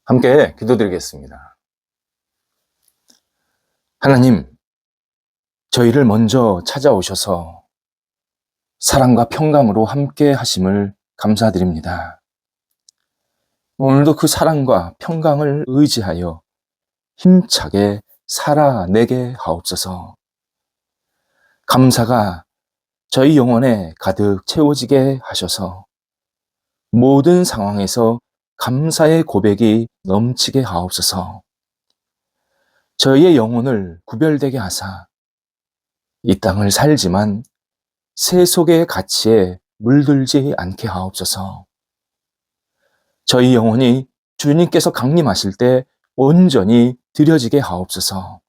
함께 기도드리겠습니다. 하나님, 저희를 먼저 찾아오셔서 사랑과 평강으로 함께 하심을 감사드립니다. 오늘도 그 사랑과 평강을 의지하여 힘차게 살아내게 하옵소서. 감사가 저희 영혼에 가득 채워지게 하셔서 모든 상황에서 감사의 고백이 넘치게 하옵소서. 저희의 영혼을 구별되게 하사 이 땅을 살지만 세속의 가치에 물들지 않게 하옵소서. 저희 영혼이 주님께서 강림하실 때 온전히 드려지게 하옵소서.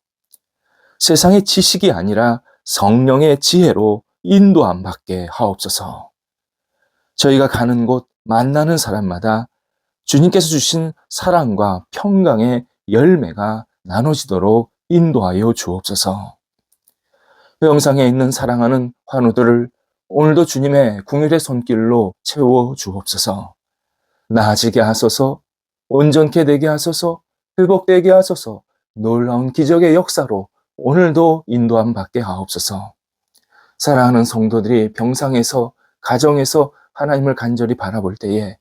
세상의 지식이 아니라 성령의 지혜로 인도함 받게 하옵소서. 저희가 가는 곳 만나는 사람마다 주님께서 주신 사랑과 평강의 열매가 나눠지도록 인도하여 주옵소서. 영상에 있는 사랑하는 환우들을 오늘도 주님의 긍휼의 손길로 채워 주옵소서. 나아지게 하소서, 온전케 되게 하소서, 회복되게 하소서, 놀라운 기적의 역사로 오늘도 인도함 받게 하옵소서. 사랑하는 성도들이 병상에서, 가정에서 하나님을 간절히 바라볼 때에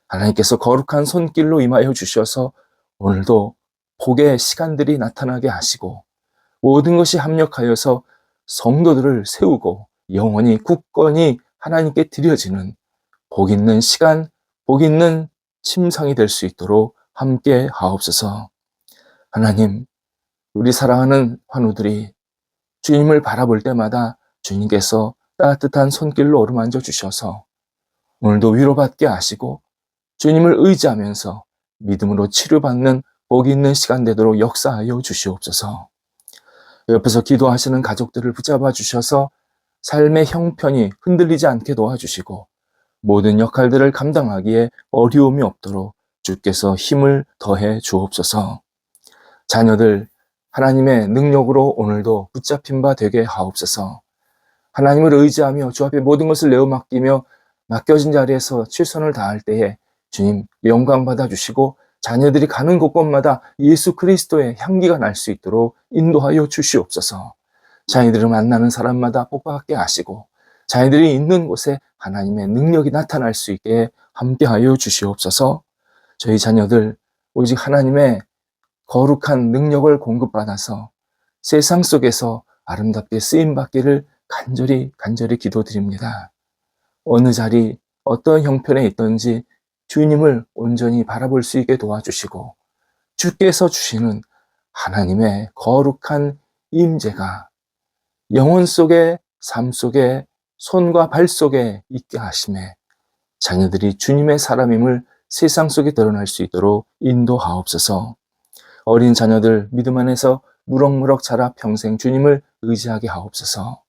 하나님께서 거룩한 손길로 임하여 주셔서 오늘도 복의 시간들이 나타나게 하시고 모든 것이 합력하여서 성도들을 세우고 영원히 굳건히 하나님께 드려지는 복 있는 시간, 복 있는 침상이 될 수 있도록 함께 하옵소서. 하나님, 우리 사랑하는 환우들이 주님을 바라볼 때마다 주님께서 따뜻한 손길로 어루만져 주셔서 오늘도 위로받게 하시고 주님을 의지하면서 믿음으로 치료받는 복 있는 시간 되도록 역사하여 주시옵소서. 옆에서 기도하시는 가족들을 붙잡아 주셔서 삶의 형편이 흔들리지 않게 도와주시고 모든 역할들을 감당하기에 어려움이 없도록 주께서 힘을 더해 주옵소서. 자녀들 하나님의 능력으로 오늘도 붙잡힌 바 되게 하옵소서. 하나님을 의지하며 주 앞에 모든 것을 내어 맡기며 맡겨진 자리에서 최선을 다할 때에 주님 영광 받아주시고 자녀들이 가는 곳곳마다 예수 그리스도의 향기가 날 수 있도록 인도하여 주시옵소서. 자녀들을 만나는 사람마다 복받게 하시고 자녀들이 있는 곳에 하나님의 능력이 나타날 수 있게 함께하여 주시옵소서. 저희 자녀들 오직 하나님의 거룩한 능력을 공급받아서 세상 속에서 아름답게 쓰임받기를 간절히 기도드립니다. 어느 자리 어떤 형편에 있든지 주님을 온전히 바라볼 수 있게 도와주시고 주께서 주시는 하나님의 거룩한 임재가 영혼 속에 삶 속에 손과 발 속에 있게 하심에 자녀들이 주님의 사람임을 세상 속에 드러날 수 있도록 인도하옵소서. 어린 자녀들 믿음 안에서 무럭무럭 자라 평생 주님을 의지하게 하옵소서.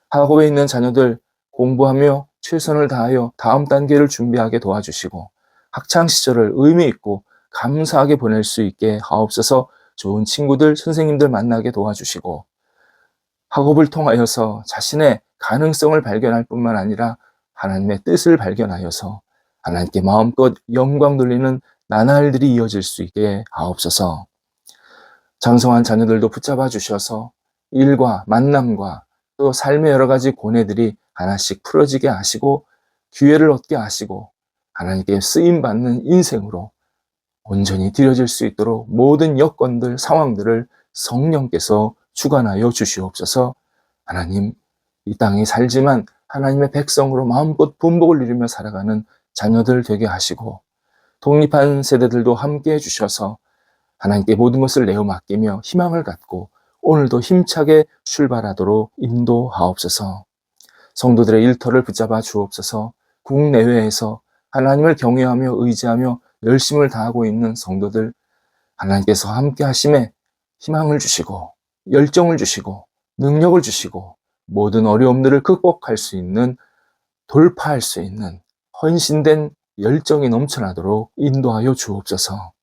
학업에 있는 자녀들 공부하며 최선을 다하여 다음 단계를 준비하게 도와주시고 학창 시절을 의미 있고 감사하게 보낼 수 있게 하옵소서. 좋은 친구들, 선생님들 만나게 도와주시고 학업을 통하여서 자신의 가능성을 발견할 뿐만 아니라 하나님의 뜻을 발견하여서 하나님께 마음껏 영광 돌리는 나날들이 이어질 수 있게 하옵소서. 장성한 자녀들도 붙잡아 주셔서 일과 만남과 또 삶의 여러 가지 고뇌들이 하나씩 풀어지게 하시고 기회를 얻게 하시고 하나님께 쓰임받는 인생으로 온전히 드려질 수 있도록 모든 여건들, 상황들을 성령께서 주관하여 주시옵소서. 하나님, 이 땅에 살지만 하나님의 백성으로 마음껏 분복을 이루며 살아가는 자녀들 되게 하시고 독립한 세대들도 함께 해주셔서 하나님께 모든 것을 내어 맡기며 희망을 갖고 오늘도 힘차게 출발하도록 인도하옵소서. 성도들의 일터를 붙잡아 주옵소서. 국내외에서 하나님을 경외하며 의지하며 열심을 다하고 있는 성도들 하나님께서 함께 하심에 희망을 주시고 열정을 주시고 능력을 주시고 모든 어려움들을 극복할 수 있는 돌파할 수 있는 헌신된 열정이 넘쳐나도록 인도하여 주옵소서.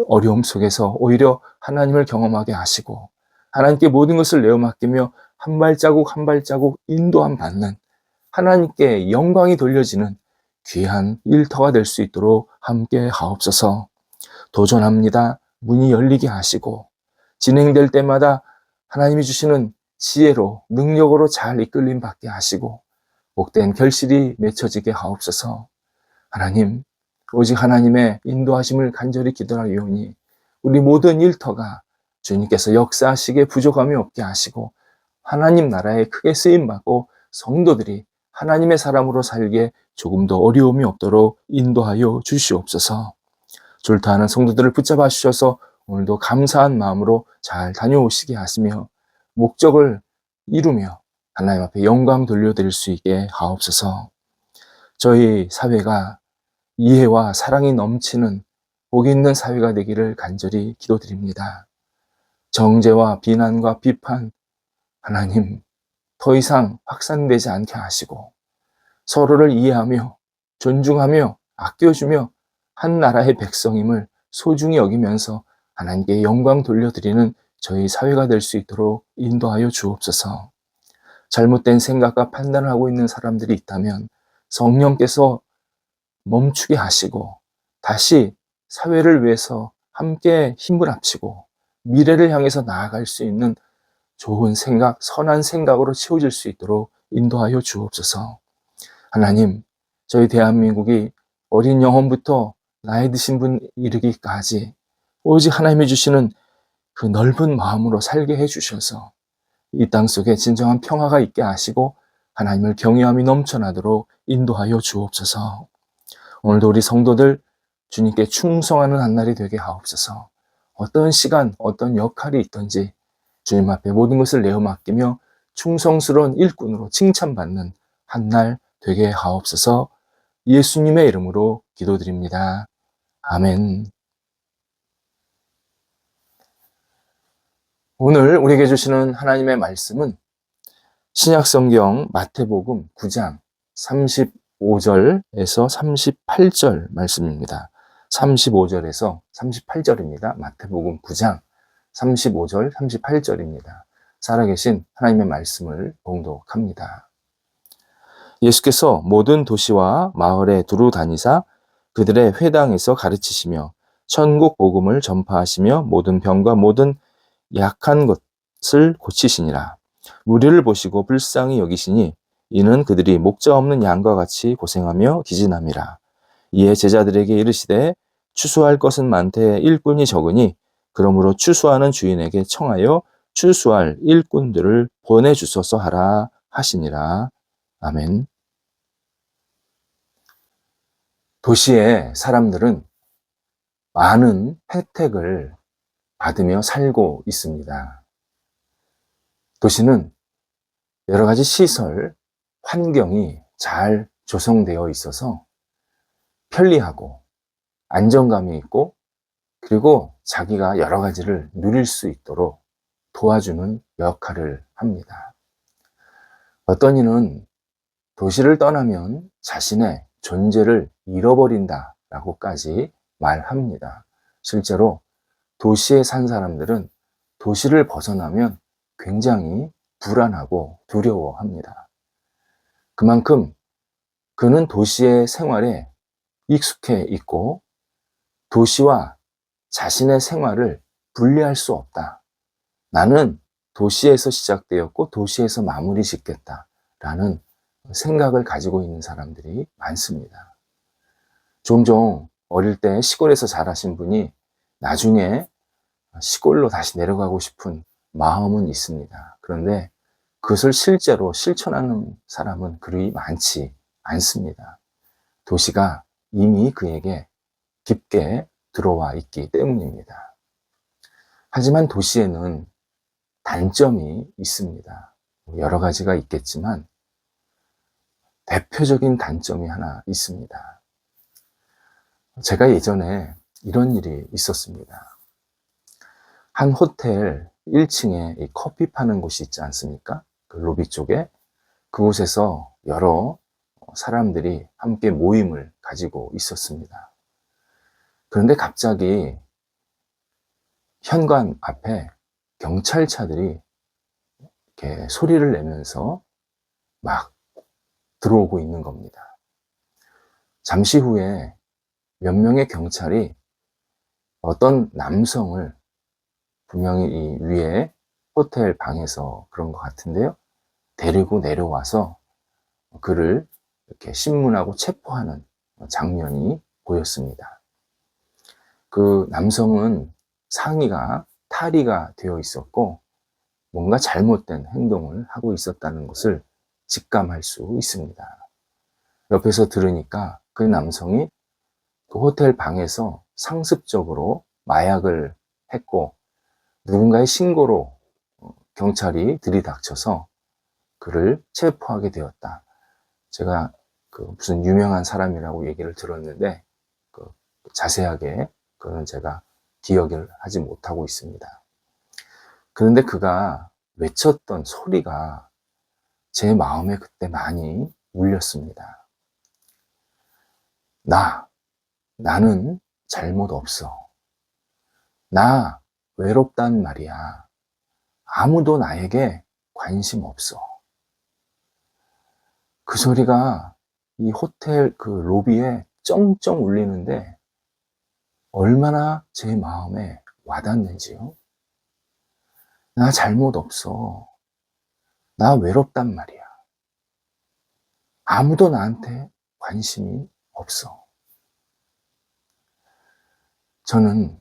어려움 속에서 오히려 하나님을 경험하게 하시고 하나님께 모든 것을 내어 맡기며 한 발자국 한 발자국 인도함 받는 하나님께 영광이 돌려지는 귀한 일터가 될 수 있도록 함께 하옵소서. 도전합니다. 문이 열리게 하시고 진행될 때마다 하나님이 주시는 지혜로 능력으로 잘 이끌림 받게 하시고 복된 결실이 맺혀지게 하옵소서. 하나님, 오직 하나님의 인도하심을 간절히 기도하오니 우리 모든 일터가 주님께서 역사하시기에 부족함이 없게 하시고 하나님 나라에 크게 쓰임받고 성도들이 하나님의 사람으로 살기에 조금 더 어려움이 없도록 인도하여 주시옵소서. 줄타하는 성도들을 붙잡아 주셔서 오늘도 감사한 마음으로 잘 다녀오시게 하시며 목적을 이루며 하나님 앞에 영광 돌려드릴 수 있게 하옵소서. 저희 사회가 이해와 사랑이 넘치는 복 있는 사회가 되기를 간절히 기도드립니다. 정죄와 비난과 비판, 하나님 더 이상 확산되지 않게 하시고 서로를 이해하며 존중하며 아껴주며 한 나라의 백성임을 소중히 여기면서 하나님께 영광 돌려드리는 저희 사회가 될 수 있도록 인도하여 주옵소서. 잘못된 생각과 판단을 하고 있는 사람들이 있다면 성령께서 멈추게 하시고 다시 사회를 위해서 함께 힘을 합치고 미래를 향해서 나아갈 수 있는 좋은 생각, 선한 생각으로 채워질 수 있도록 인도하여 주옵소서. 하나님, 저희 대한민국이 어린 영혼부터 나이 드신 분 이르기까지 오직 하나님이 주시는 그 넓은 마음으로 살게 해주셔서 이 땅 속에 진정한 평화가 있게 하시고 하나님을 경외함이 넘쳐나도록 인도하여 주옵소서. 오늘도 우리 성도들 주님께 충성하는 한 날이 되게 하옵소서. 어떤 시간, 어떤 역할이 있든지 주님 앞에 모든 것을 내어 맡기며 충성스러운 일꾼으로 칭찬받는 한 날 되게 하옵소서. 예수님의 이름으로 기도드립니다. 아멘. 오늘 우리에게 주시는 하나님의 말씀은 신약성경 마태복음 9장 35절에서 38절 말씀입니다. 35절에서 38절입니다. 마태복음 9장 35절, 38절입니다. 살아계신 하나님의 말씀을 봉독합니다. 예수께서 모든 도시와 마을에 두루 다니사 그들의 회당에서 가르치시며 천국 복음을 전파하시며 모든 병과 모든 약한 것을 고치시니라. 무리를 보시고 불쌍히 여기시니 이는 그들이 목자 없는 양과 같이 고생하며 기진함이라. 이에 제자들에게 이르시되 추수할 것은 많되 일꾼이 적으니 그러므로 추수하는 주인에게 청하여 추수할 일꾼들을 보내주소서 하라 하시니라. 아멘. 도시의 사람들은 많은 혜택을 받으며 살고 있습니다. 도시는 여러 가지 시설, 환경이 잘 조성되어 있어서 편리하고 안정감이 있고 그리고 자기가 여러 가지를 누릴 수 있도록 도와주는 역할을 합니다. 어떤 이는 도시를 떠나면 자신의 존재를 잃어버린다라고까지 말합니다. 실제로 도시에 산 사람들은 도시를 벗어나면 굉장히 불안하고 두려워합니다. 그만큼 그는 도시의 생활에 익숙해 있고 도시와 자신의 생활을 분리할 수 없다. 나는 도시에서 시작되었고 도시에서 마무리 짓겠다라는 생각을 가지고 있는 사람들이 많습니다. 종종 어릴 때 시골에서 자라신 분이 나중에 시골로 다시 내려가고 싶은 마음은 있습니다. 그런데 그것을 실제로 실천하는 사람은 그리 많지 않습니다. 도시가 이미 그에게 깊게 들어와 있기 때문입니다. 하지만 도시에는 단점이 있습니다. 여러 가지가 있겠지만 대표적인 단점이 하나 있습니다. 제가 예전에 이런 일이 있었습니다. 한 호텔 1층에 커피 파는 곳이 있지 않습니까? 그 로비 쪽에 그곳에서 여러 사람들이 함께 모임을 가지고 있었습니다. 그런데 갑자기 현관 앞에 경찰차들이 이렇게 소리를 내면서 막 들어오고 있는 겁니다. 잠시 후에 몇 명의 경찰이 어떤 남성을 분명히 이 위에 호텔 방에서 그런 것 같은데요. 데리고 내려와서 그를 이렇게 신문하고 체포하는 장면이 보였습니다. 그 남성은 상의가 탈의가 되어 있었고 뭔가 잘못된 행동을 하고 있었다는 것을 직감할 수 있습니다. 옆에서 들으니까 그 남성이 그 호텔 방에서 상습적으로 마약을 했고 누군가의 신고로 경찰이 들이닥쳐서 그를 체포하게 되었다. 제가 그 무슨 유명한 사람이라고 얘기를 들었는데 그 자세하게 그건 제가 기억을 하지 못하고 있습니다. 그런데 그가 외쳤던 소리가 제 마음에 그때 많이 울렸습니다. 나는 잘못 없어. 나 외롭단 말이야. 아무도 나에게 관심 없어. 그 소리가 이 호텔 그 로비에 쩡쩡 울리는데 얼마나 제 마음에 와닿는지요. 나 잘못 없어. 나 외롭단 말이야. 아무도 나한테 관심이 없어. 저는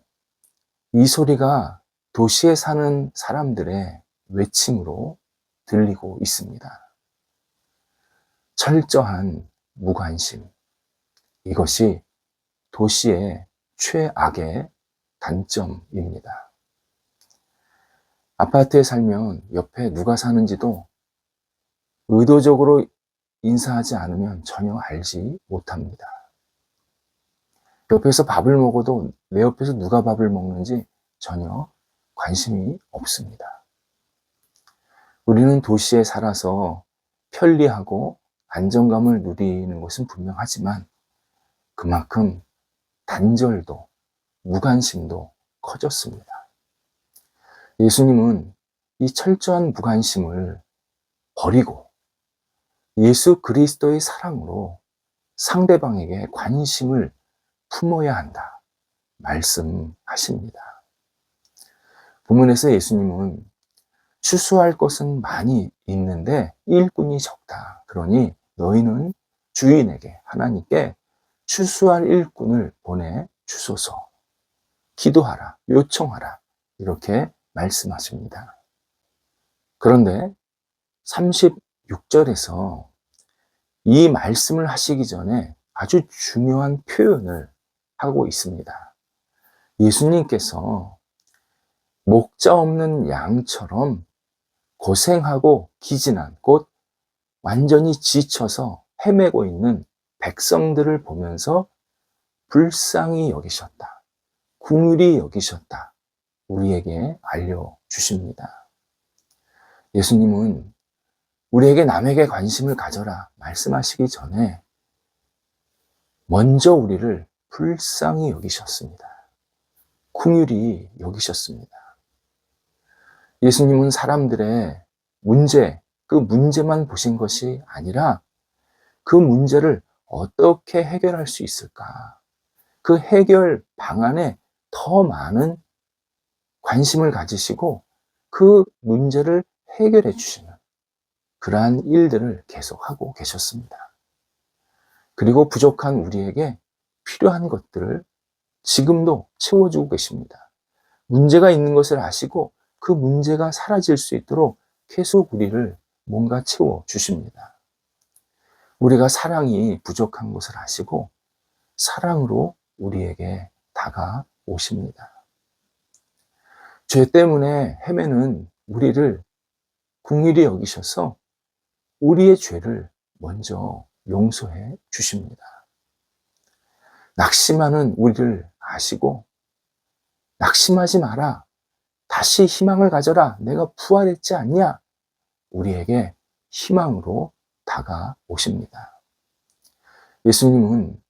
이 소리가 도시에 사는 사람들의 외침으로 들리고 있습니다. 철저한 무관심. 이것이 도시의 최악의 단점입니다. 아파트에 살면 옆에 누가 사는지도 의도적으로 인사하지 않으면 전혀 알지 못합니다. 옆에서 밥을 먹어도 내 옆에서 누가 밥을 먹는지 전혀 관심이 없습니다. 우리는 도시에 살아서 편리하고 안정감을 누리는 것은 분명하지만 그만큼 단절도 무관심도 커졌습니다. 예수님은 이 철저한 무관심을 버리고 예수 그리스도의 사랑으로 상대방에게 관심을 품어야 한다 말씀하십니다. 본문에서 예수님은 추수할 것은 많이 있는데 일꾼이 적다. 그러니 너희는 주인에게 하나님께 추수할 일꾼을 보내 주소서. 기도하라, 요청하라 이렇게 말씀하십니다. 그런데 36절에서 이 말씀을 하시기 전에 아주 중요한 표현을 하고 있습니다. 예수님께서 목자 없는 양처럼 고생하고 기진한 곧 완전히 지쳐서 헤매고 있는 백성들을 보면서 불쌍히 여기셨다. 긍휼히 여기셨다. 우리에게 알려주십니다. 예수님은 우리에게 남에게 관심을 가져라 말씀하시기 전에 먼저 우리를 불쌍히 여기셨습니다. 긍휼히 여기셨습니다. 예수님은 사람들의 문제, 그 문제만 보신 것이 아니라 그 문제를 어떻게 해결할 수 있을까? 그 해결 방안에 더 많은 관심을 가지시고 그 문제를 해결해 주시는 그러한 일들을 계속하고 계셨습니다. 그리고 부족한 우리에게 필요한 것들을 지금도 채워주고 계십니다. 문제가 있는 것을 아시고 그 문제가 사라질 수 있도록 계속 우리를 뭔가 채워주십니다. 우리가 사랑이 부족한 것을 아시고 사랑으로 우리에게 다가오십니다. 죄 때문에 헤매는 우리를 긍휼히 여기셔서 우리의 죄를 먼저 용서해 주십니다. 낙심하는 우리를 아시고 낙심하지 마라. 다시 희망을 가져라. 내가 부활했지 않냐? 우리에게 희망으로 다가오십니다. 예수님은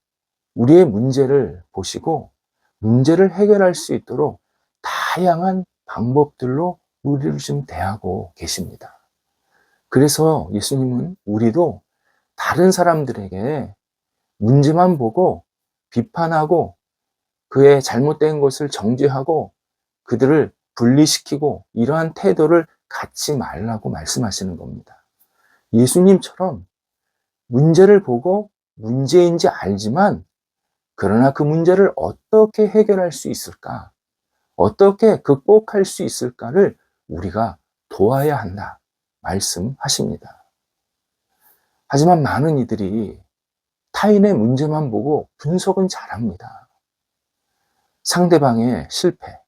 우리의 문제를 보시고 문제를 해결할 수 있도록 다양한 방법들로 우리를 좀 대하고 계십니다. 그래서 예수님은 우리도 다른 사람들에게 문제만 보고 비판하고 그의 잘못된 것을 정죄하고 그들을 분리시키고 이러한 태도를 갖지 말라고 말씀하시는 겁니다. 예수님처럼 문제를 보고 문제인지 알지만 그러나 그 문제를 어떻게 해결할 수 있을까? 어떻게 극복할 수 있을까를 우리가 도와야 한다 말씀하십니다. 하지만 많은 이들이 타인의 문제만 보고 분석은 잘합니다. 상대방의 실패,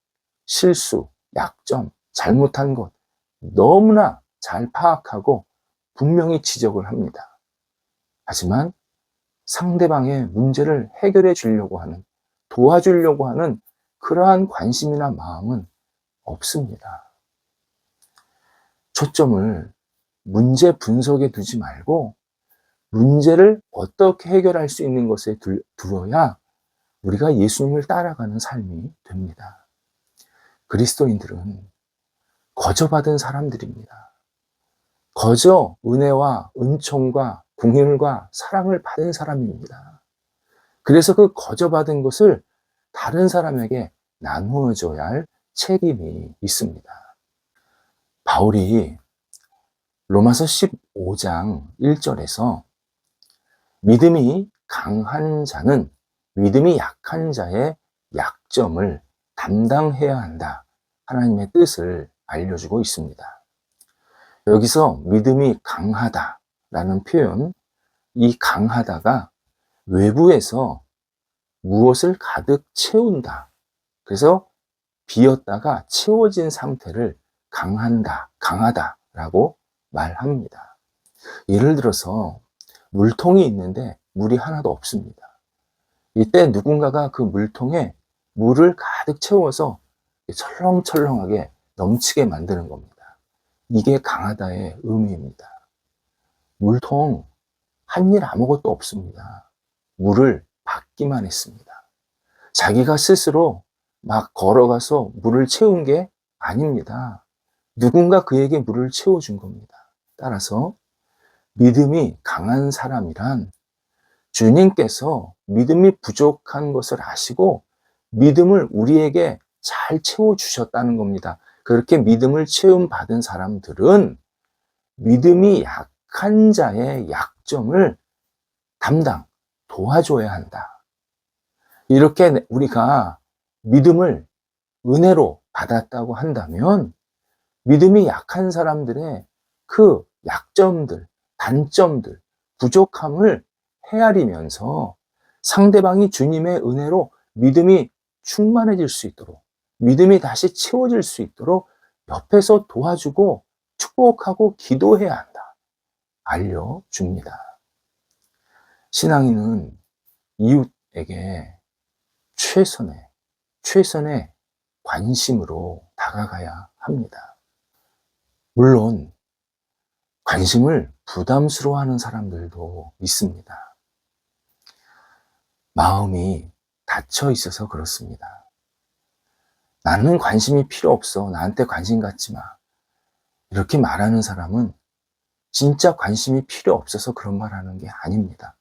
실수, 약점, 잘못한 것 너무나 잘 파악하고 분명히 지적을 합니다. 하지만 상대방의 문제를 해결해 주려고 하는, 도와주려고 하는 그러한 관심이나 마음은 없습니다. 초점을 문제 분석에 두지 말고 문제를 어떻게 해결할 수 있는 것에 두어야 우리가 예수님을 따라가는 삶이 됩니다. 그리스도인들은 거저받은 사람들입니다. 거저 은혜와 은총과 긍휼과 사랑을 받은 사람입니다. 그래서 그 거저받은 것을 다른 사람에게 나누어 줘야 할 책임이 있습니다. 바울이 로마서 15장 1절에서 믿음이 강한 자는 믿음이 약한 자의 약점을 담당해야 한다. 하나님의 뜻을 알려주고 있습니다. 여기서 믿음이 강하다라는 표현, 이 강하다가 외부에서 무엇을 가득 채운다. 그래서 비었다가 채워진 상태를 강하다라고 말합니다. 예를 들어서 물통이 있는데 물이 하나도 없습니다. 이때 누군가가 그 물통에 물을 가득 채워서 철렁철렁하게 넘치게 만드는 겁니다. 이게 강하다의 의미입니다. 물통 한 일 아무것도 없습니다. 물을 받기만 했습니다. 자기가 스스로 막 걸어가서 물을 채운 게 아닙니다. 누군가 그에게 물을 채워준 겁니다. 따라서 믿음이 강한 사람이란 주님께서 믿음이 부족한 것을 아시고 믿음을 우리에게 잘 채워주셨다는 겁니다. 그렇게 믿음을 채움받은 사람들은 믿음이 약한 자의 약점을 도와줘야 한다. 이렇게 우리가 믿음을 은혜로 받았다고 한다면 믿음이 약한 사람들의 그 약점들, 단점들, 부족함을 헤아리면서 상대방이 주님의 은혜로 믿음이 충만해질 수 있도록, 믿음이 다시 채워질 수 있도록 옆에서 도와주고 축복하고 기도해야 한다. 알려줍니다. 신앙인은 이웃에게 최선의 관심으로 다가가야 합니다. 물론 관심을 부담스러워하는 사람들도 있습니다. 마음이 닫혀 있어서 그렇습니다. 나는 관심이 필요 없어. 나한테 관심 갖지 마. 이렇게 말하는 사람은 진짜 관심이 필요 없어서 그런 말 하는 게 아닙니다.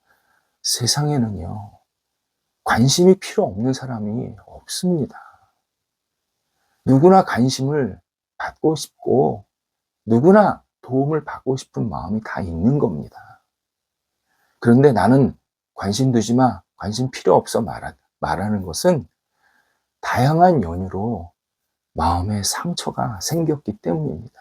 세상에는요, 관심이 필요 없는 사람이 없습니다. 누구나 관심을 받고 싶고, 누구나 도움을 받고 싶은 마음이 다 있는 겁니다. 그런데 나는 관심 두지 마, 관심 필요 없어 말하는 것은 다양한 연유로 마음에 상처가 생겼기 때문입니다.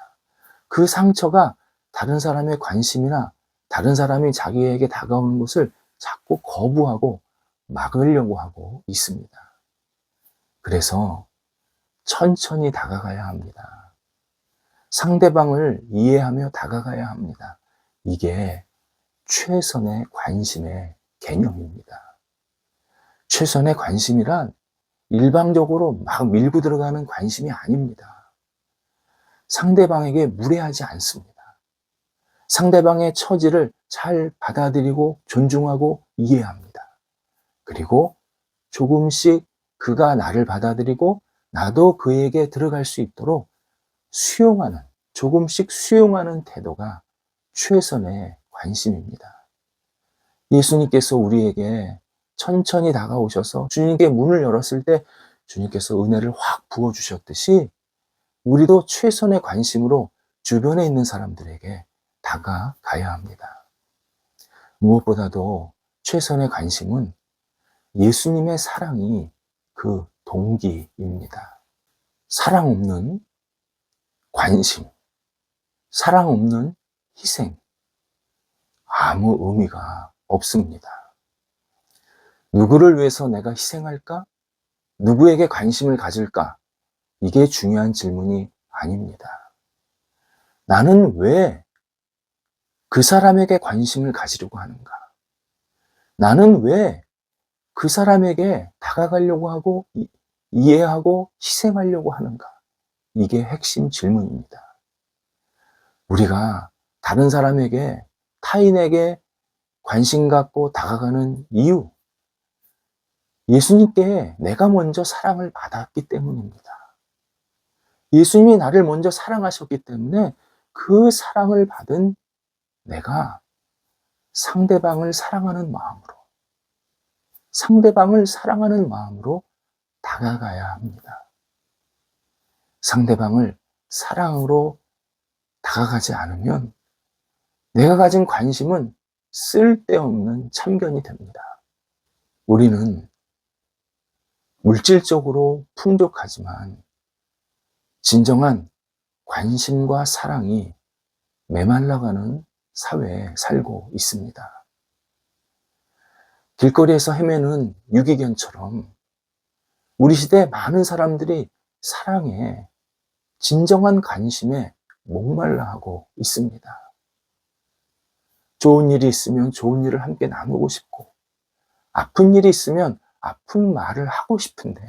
그 상처가 다른 사람의 관심이나 다른 사람이 자기에게 다가오는 것을 자꾸 거부하고 막으려고 하고 있습니다. 그래서 천천히 다가가야 합니다. 상대방을 이해하며 다가가야 합니다. 이게 최선의 관심의 개념입니다. 최선의 관심이란 일방적으로 막 밀고 들어가는 관심이 아닙니다. 상대방에게 무례하지 않습니다. 상대방의 처지를 잘 받아들이고 존중하고 이해합니다. 그리고 조금씩 그가 나를 받아들이고 나도 그에게 들어갈 수 있도록 조금씩 수용하는 태도가 최선의 관심입니다. 예수님께서 우리에게 천천히 다가오셔서 주님께 문을 열었을 때 주님께서 은혜를 확 부어주셨듯이 우리도 최선의 관심으로 주변에 있는 사람들에게 다가가야 합니다. 무엇보다도 최선의 관심은 예수님의 사랑이 그 동기입니다. 사랑 없는 관심, 사랑 없는 희생, 아무 의미가 없습니다. 누구를 위해서 내가 희생할까? 누구에게 관심을 가질까? 이게 중요한 질문이 아닙니다. 나는 왜 그 사람에게 관심을 가지려고 하는가? 나는 왜 그 사람에게 다가가려고 하고 이해하고 희생하려고 하는가? 이게 핵심 질문입니다. 우리가 다른 사람에게, 타인에게 관심 갖고 다가가는 이유, 예수님께 내가 먼저 사랑을 받았기 때문입니다. 예수님이 나를 먼저 사랑하셨기 때문에 그 사랑을 받은 내가 상대방을 사랑하는 마음으로 다가가야 합니다. 상대방을 사랑으로 다가가지 않으면 내가 가진 관심은 쓸데없는 참견이 됩니다. 우리는 물질적으로 풍족하지만 진정한 관심과 사랑이 메말라가는 사회에 살고 있습니다. 길거리에서 헤매는 유기견처럼 우리 시대 많은 사람들이 사랑에, 진정한 관심에 목말라 하고 있습니다. 좋은 일이 있으면 좋은 일을 함께 나누고 싶고, 아픈 일이 있으면 아픈 말을 하고 싶은데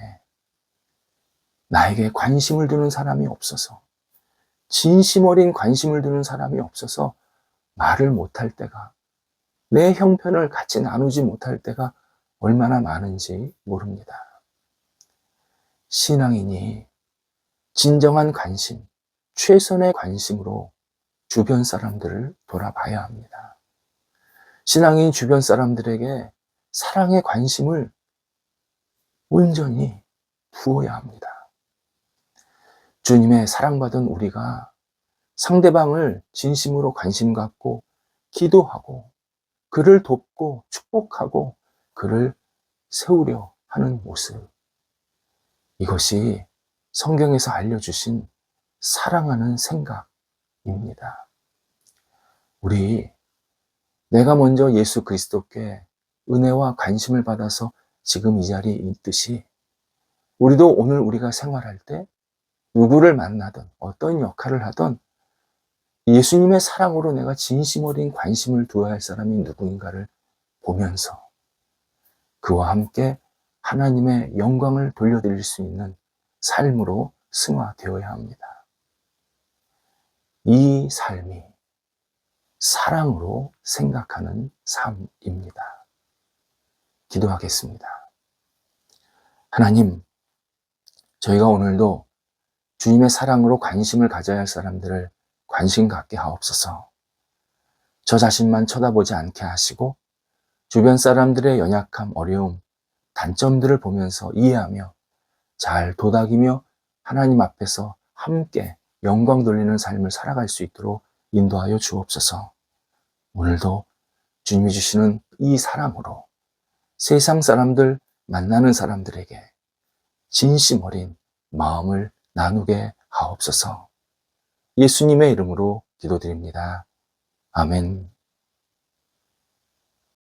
나에게 관심을 두는 사람이 없어서, 진심 어린 관심을 두는 사람이 없어서 말을 못할 때가, 내 형편을 같이 나누지 못할 때가 얼마나 많은지 모릅니다. 신앙인이 진정한 관심, 최선의 관심으로 주변 사람들을 돌아봐야 합니다. 신앙인 주변 사람들에게 사랑의 관심을 온전히 부어야 합니다. 주님의 사랑받은 우리가 상대방을 진심으로 관심 갖고 기도하고 그를 돕고 축복하고 그를 세우려 하는 모습, 이것이 성경에서 알려주신 사랑하는 생각입니다. 우리 내가 먼저 예수 그리스도께 은혜와 관심을 받아서 지금 이 자리에 있듯이 우리도 오늘 우리가 생활할 때 누구를 만나든 어떤 역할을 하든 예수님의 사랑으로 내가 진심 어린 관심을 두어야 할 사람이 누구인가를 보면서 그와 함께 하나님의 영광을 돌려드릴 수 있는 삶으로 승화되어야 합니다. 이 삶이 사랑으로 생각하는 삶입니다. 기도하겠습니다. 하나님, 저희가 오늘도 주님의 사랑으로 관심을 가져야 할 사람들을 관심 갖게 하옵소서. 저 자신만 쳐다보지 않게 하시고 주변 사람들의 연약함, 어려움, 단점들을 보면서 이해하며 잘 도닥이며 하나님 앞에서 함께 영광 돌리는 삶을 살아갈 수 있도록 인도하여 주옵소서. 오늘도 주님이 주시는 이 사랑으로 세상 사람들, 만나는 사람들에게 진심 어린 마음을 나누게 하옵소서. 예수님의 이름으로 기도드립니다. 아멘.